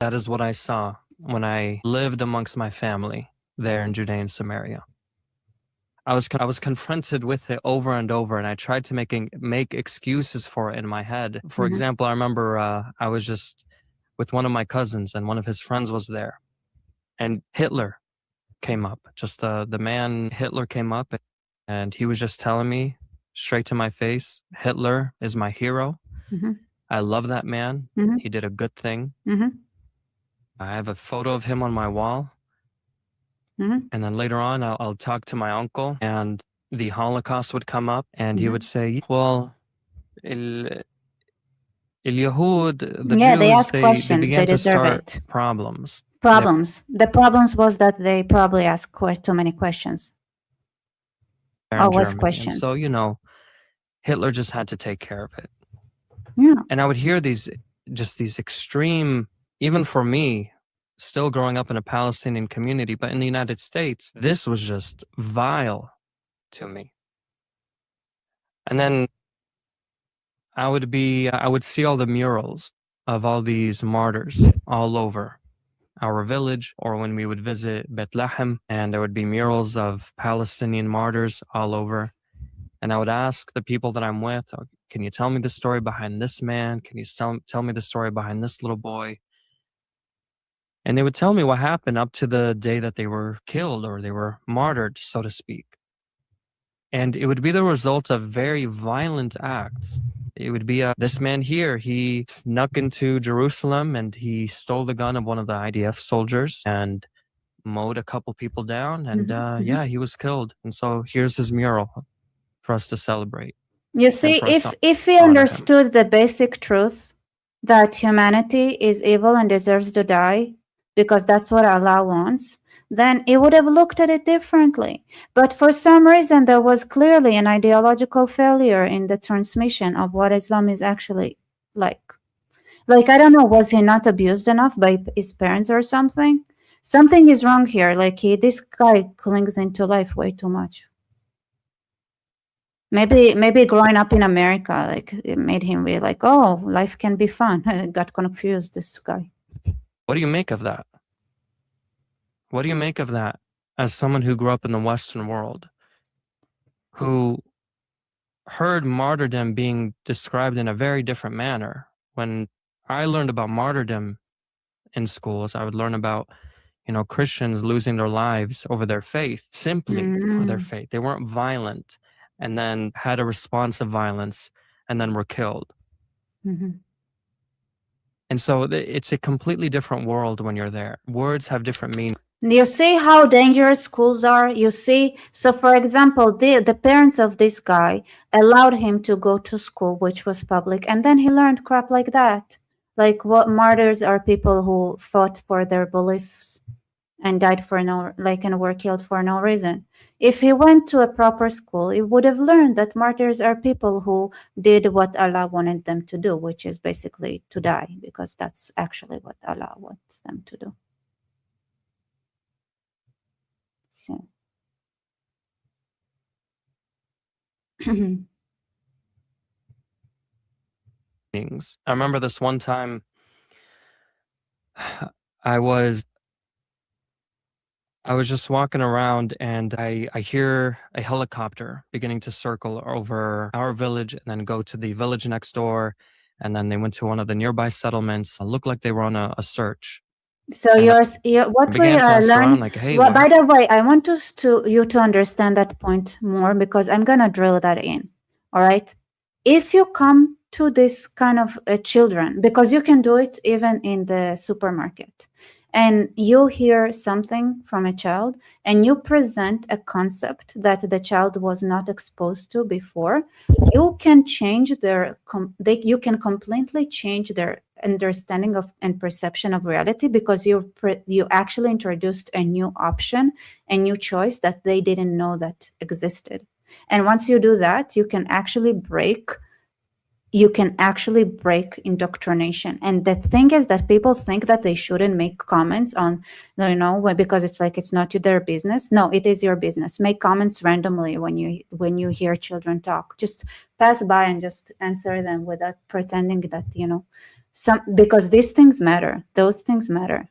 That is what I saw when I lived amongst my family there in Judea and Samaria. I was confronted with it over and over, and I tried to make excuses for it in my head. For example, I remember I was just with one of my cousins, and one of his friends was there, and Hitler came up. Just the man Hitler came up, and he was just telling me straight to my face, Hitler is my hero. I love that man. He did a good thing. I have a photo of him on my wall. And then later on, I'll talk to my uncle, and the Holocaust would come up, and he would say, well, the Jews, they ask they questions. began They to deserve start it. problems. The problems was that they probably asked too many questions. Always questions. And so, Hitler just had to take care of it. Yeah. And I would hear these extreme, even for me, still growing up in a Palestinian community, but in the United States, this was just vile to me. And then I would see all the murals of all these martyrs all over our village, or when we would visit Bethlehem, and there would be murals of Palestinian martyrs all over. And I would ask the people that I'm with, can you tell me the story behind this man? Can you tell me the story behind this little boy? And they would tell me what happened up to the day that they were killed or they were martyred, so to speak. And it would be the result of very violent acts. It would be this man here, he snuck into Jerusalem and he stole the gun of one of the IDF soldiers and mowed a couple people down. And yeah, he was killed. And so here's his mural for us to celebrate. You see, if we understood the basic truth that humanity is evil and deserves to die, because that's what Allah wants, then it would have looked at it differently. But for some reason, there was clearly an ideological failure in the transmission of what Islam is actually like. Like, I don't know, was he not abused enough by his parents or something? Something is wrong here. Like, this guy clings into life way too much. Maybe growing up in America, like, it made him be like, oh, life can be fun. I got confused, this guy. What do you make of that? What do you make of that as someone who grew up in the Western world, who heard martyrdom being described in a very different manner? When I learned about martyrdom in schools, I would learn about, Christians losing their lives over their faith, simply for their faith. They weren't violent and then had a response of violence and then were killed. And so it's a completely different world when you're there. Words have different meanings. You see how dangerous schools are? You see? So, for example, the parents of this guy allowed him to go to school, which was public, and then he learned crap like that. Like, what martyrs are people who fought for their beliefs and died for and were killed for no reason. If he went to a proper school, he would have learned that martyrs are people who did what Allah wanted them to do, which is basically to die, because that's actually what Allah wants them to do. So. I remember this one time I was just walking around and I hear a helicopter beginning to circle over our village and then go to the village next door. And then they went to one of the nearby settlements. It looked like they were on a search. So what we are learning, like, hey, by the way, I want you to understand that point more, because I'm going to drill that in. All right. If you come to this kind of children, because you can do it even in the supermarket, and you hear something from a child and you present a concept that the child was not exposed to before, you can change you can completely change their understanding of and perception of reality, because you actually introduced a new option, a new choice that they didn't know that existed. And once you do that, you can actually break indoctrination. And the thing is that people think that they shouldn't make comments on, because it's like, it's not their business. No, it is your business. Make comments randomly when you hear children talk. Just pass by and just answer them without pretending that, because these things matter. Those things matter.